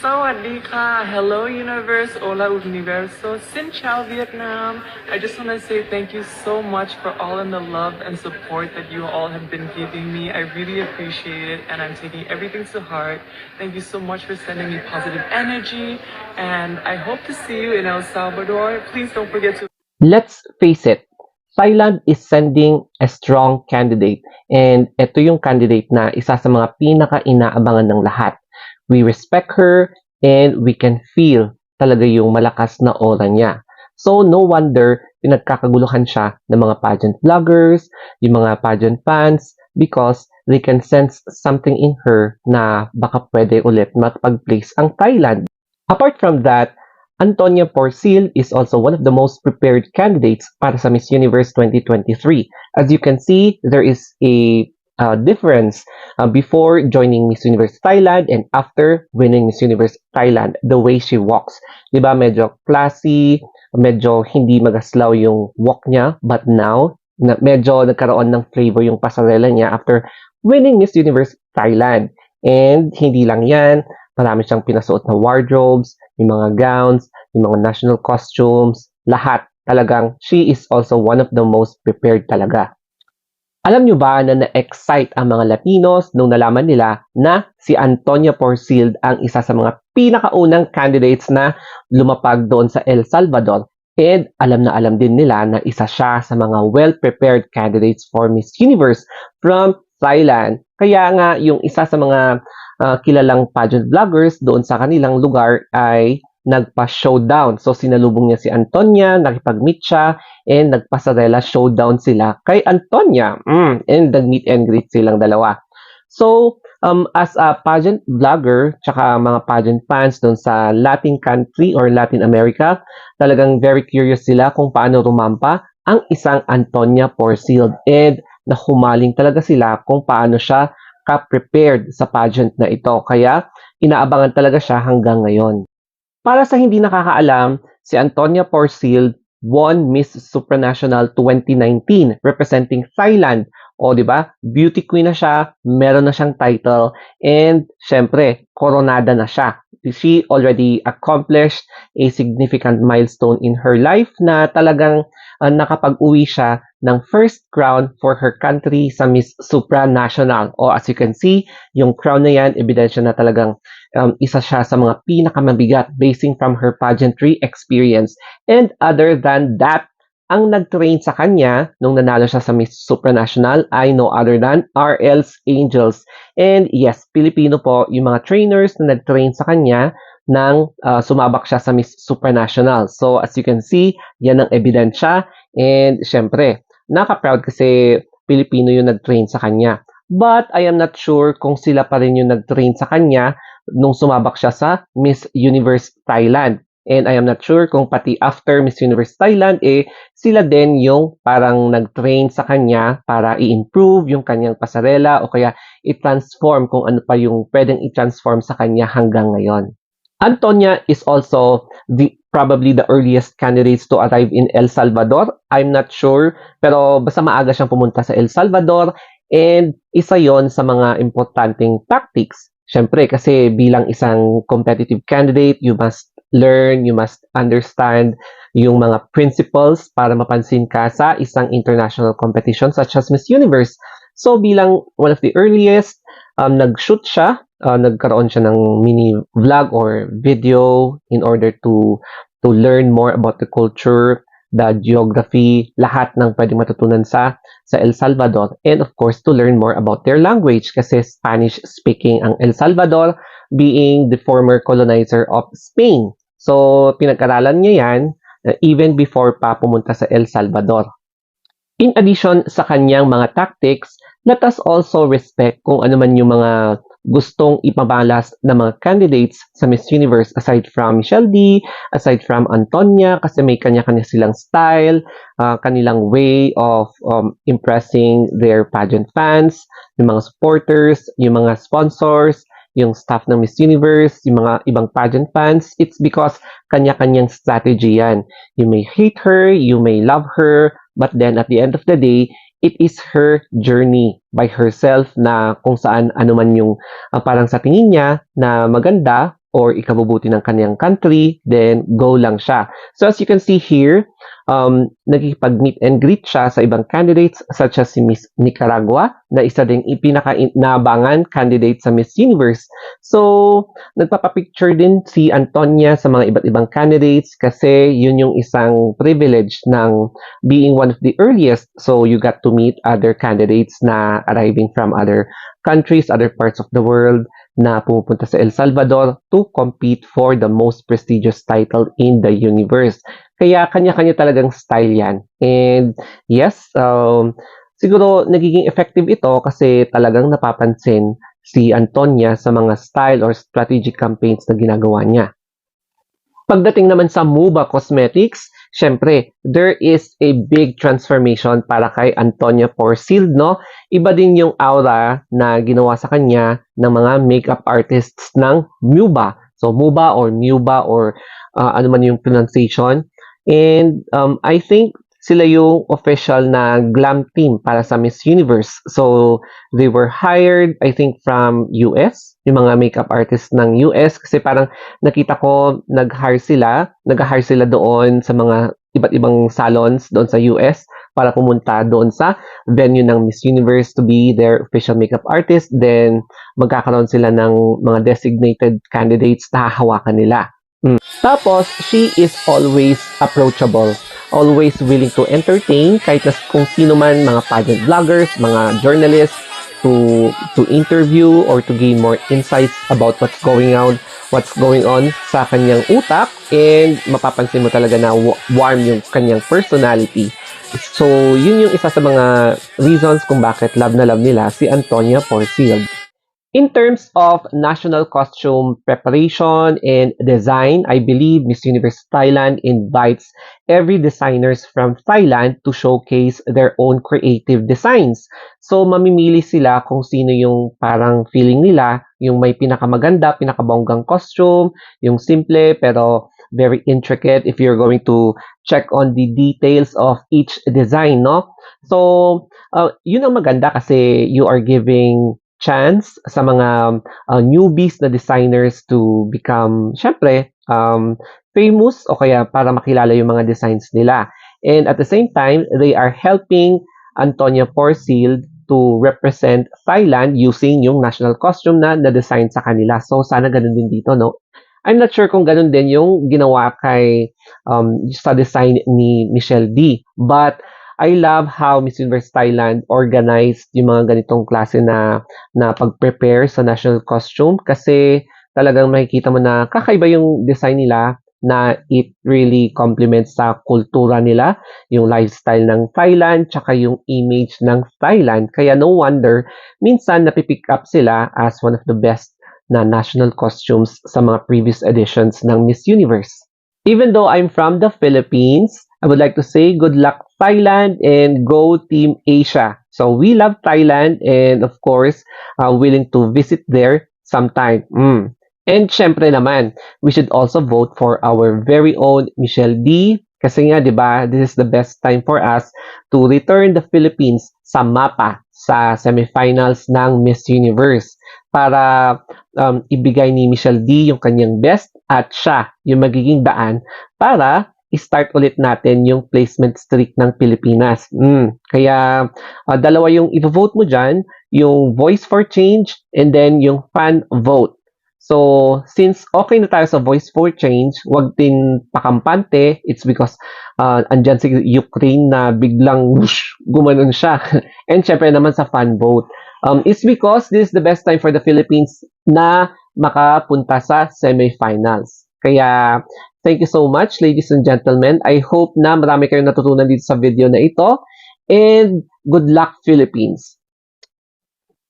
Sawadee ka! Hello universe! Hola universo! Xin chào Vietnam! I just want to say thank you so much for all in the love and support that you all have been giving me. I really appreciate it and I'm taking everything to heart. Thank you so much for sending me positive energy and I hope to see you in El Salvador. Please don't forget to Let's face it, Thailand is sending a strong candidate and ito yung candidate na isa sa mga pinaka-inaabangan ng lahat. We respect her and we can feel talaga yung malakas na aura niya. So no wonder pinagkakaguluhan siya ng mga pageant vloggers, yung mga pageant fans because they can sense something in her na baka pwede ulit makapag-place ang Thailand. Apart from that, Antonia Porcil is also one of the most prepared candidates para sa Miss Universe 2023. As you can see, there is a difference before joining Miss Universe Thailand and after winning Miss Universe Thailand, the way she walks. Diba, medyo classy, medyo hindi magaslaw yung walk niya, but now, medyo nagkaroon ng flavor yung pasarela niya after winning Miss Universe Thailand. And hindi lang yan, marami siyang pinasuot na wardrobes, yung mga gowns, yung mga national costumes, lahat. Talagang, she is also one of the most prepared talaga. Alam nyo ba na na-excite ang mga Latinos nung nalaman nila na si Antonia Porcil ang isa sa mga pinakaunang candidates na lumapag doon sa El Salvador? And alam na alam din nila na isa siya sa mga well-prepared candidates for Miss Universe from Thailand. Kaya nga, yung isa sa mga kilalang pageant vloggers doon sa kanilang lugar ay nagpa-showdown. So, sinalubong niya si Antonia, nakipag-meet siya, and nagpasarela showdown sila kay Antonia. And nag-meet and greet silang dalawa. So, as a pageant vlogger, tsaka mga pageant fans doon sa Latin country or Latin America, talagang very curious sila kung paano rumampa ang isang Antonia Porcil. And nahumaling talaga sila kung paano siya ka-prepared sa pageant na ito. Kaya, inaabangan talaga siya hanggang ngayon. Para sa hindi nakakaalam, si Antonia Porcil won Miss Supranational 2019 representing Thailand. O, di ba? Beauty queen na siya, meron na siyang title, and syempre, koronada na siya. She already accomplished a significant milestone in her life na talagang nakapag-uwi siya ng first crown for her country sa Miss Supranational. O as you can see, yung crown na yan, ebidensya na talagang isa siya sa mga pinakamabigat basing from her pageantry experience. And other than that, ang nag-train sa kanya nung nanalo siya sa Miss Supranational ay no other than RL's Angels. And yes, Pilipino po yung mga trainers na nag-train sa kanya nang sumabak siya sa Miss Supranational. So as you can see, yan ang ebidensya. And syempre, naka-proud kasi Pilipino yung nag-train sa kanya. But I am not sure kung sila pa rin yung nag-train sa kanya nung sumabak siya sa Miss Universe Thailand. And I am not sure kung pati after Miss Universe Thailand, sila din yung parang nag-train sa kanya para i-improve yung kanyang pasarela o kaya i-transform kung ano pa yung pwedeng i-transform sa kanya hanggang ngayon. Antonia is also probably the earliest candidates to arrive in El Salvador. I'm not sure, pero basta maaga siyang pumunta sa El Salvador and isa yon sa mga importanteng tactics. Siyempre, kasi bilang isang competitive candidate, you must learn, you must understand yung mga principles para mapansin ka sa isang international competition such as Miss Universe. So bilang one of the earliest, nag-shoot siya, nagkaroon siya ng mini vlog or video in order to learn more about the culture, the geography, lahat ng pwedeng matutunan sa El Salvador. And of course, to learn more about their language kasi Spanish speaking ang El Salvador being the former colonizer of Spain. So, pinag-aralan niya yan even before pa pumunta sa El Salvador. In addition sa kanyang mga tactics, let us also respect kung ano man yung mga gustong ipabalas ng mga candidates sa Miss Universe aside from Michelle D, aside from Antonia kasi may kanya-kanya silang style, kanilang way of impressing their pageant fans, yung mga supporters, yung mga sponsors, yung staff ng Miss Universe, yung mga ibang pageant fans, it's because kanya-kanyang strategy yan. You may hate her, you may love her, but then at the end of the day, it is her journey by herself na kung saan ano man yung parang sa tingin niya na maganda or ikabubuti ng kanyang country, then go lang siya. So as you can see here, nagkikipag-meet and greet siya sa ibang candidates such as si Miss Nicaragua na isa ding ipinaka-inaabangan candidate sa Miss Universe. So, nagpapapicture din si Antonia sa mga iba't ibang candidates kasi yun yung isang privilege ng being one of the earliest. So, you got to meet other candidates na arriving from other countries, other parts of the world na pumupunta sa El Salvador to compete for the most prestigious title in the universe. Kaya kanya-kanya talagang style yan. And yes, siguro nagiging effective ito kasi talagang napapansin si Antonia sa mga style or strategic campaigns na ginagawa niya. Pagdating naman sa MUBA Cosmetics, syempre, there is a big transformation para kay Antonia Porcil, no? Iba din yung aura na ginawa sa kanya ng mga makeup artists ng MUBA. So, MUBA or ano man yung pronunciation. And I think sila yung official na glam team para sa Miss Universe. So, they were hired, I think, from US, yung mga makeup artists ng US, kasi parang nakita ko nag-hire sila doon sa mga iba't ibang salons doon sa US para pumunta doon sa venue ng Miss Universe to be their official makeup artist. Then, magkakaroon sila ng mga designated candidates na hahawakan nila. Tapos, she is always approachable. Always willing to entertain kahit na kung sino man, mga pageant vloggers, mga journalists, to interview or to gain more insights about what's going on sa kanyang utak, and mapapansin mo talaga na warm yung kanyang personality. So, yun yung isa sa mga reasons kung bakit love na love nila si Antonia Porcil. In terms of national costume preparation and design, I believe Miss Universe Thailand invites every designers from Thailand to showcase their own creative designs. So, mamimili sila kung sino yung parang feeling nila, yung may pinakamaganda, pinakabonggang costume, yung simple pero very intricate if you're going to check on the details of each design, no? So, yun ang maganda kasi you are giving chance sa mga newbies na designers to become, syempre, famous o kaya para makilala yung mga designs nila. And at the same time, they are helping Antonia Porcil to represent Thailand using yung national costume na na-design sa kanila. So, sana ganun din dito, no? I'm not sure kung ganun din yung ginawa kay sa design ni Michelle D. But I love how Miss Universe Thailand organized yung mga ganitong klase na pag-prepare sa national costume kasi talagang makikita mo na kakaiba yung design nila na it really complements sa kultura nila, yung lifestyle ng Thailand, tsaka yung image ng Thailand. Kaya no wonder, minsan napipick up sila as one of the best na national costumes sa mga previous editions ng Miss Universe. Even though I'm from the Philippines, I would like to say good luck Thailand and go Team Asia. So we love Thailand and of course, willing to visit there sometime. And syempre naman, we should also vote for our very own Michelle D. Kasi nga, di ba, this is the best time for us to return the Philippines sa mapa sa semifinals ng Miss Universe para ibigay ni Michelle D yung kanyang best at siya yung magiging daan para i-start ulit natin yung placement streak ng Pilipinas. Kaya dalawa yung i-vote mo dyan, yung Voice for Change and then yung fan vote. So, since okay na tayo sa Voice for Change, wag din pakampante. It's because andyan si Ukraine na biglang gumanon siya. And syempre naman sa fan vote. It's because this is the best time for the Philippines na makapunta sa semifinals. Kaya, thank you so much, ladies and gentlemen. I hope na marami kayong natutunan dito sa video na ito. And good luck, Philippines!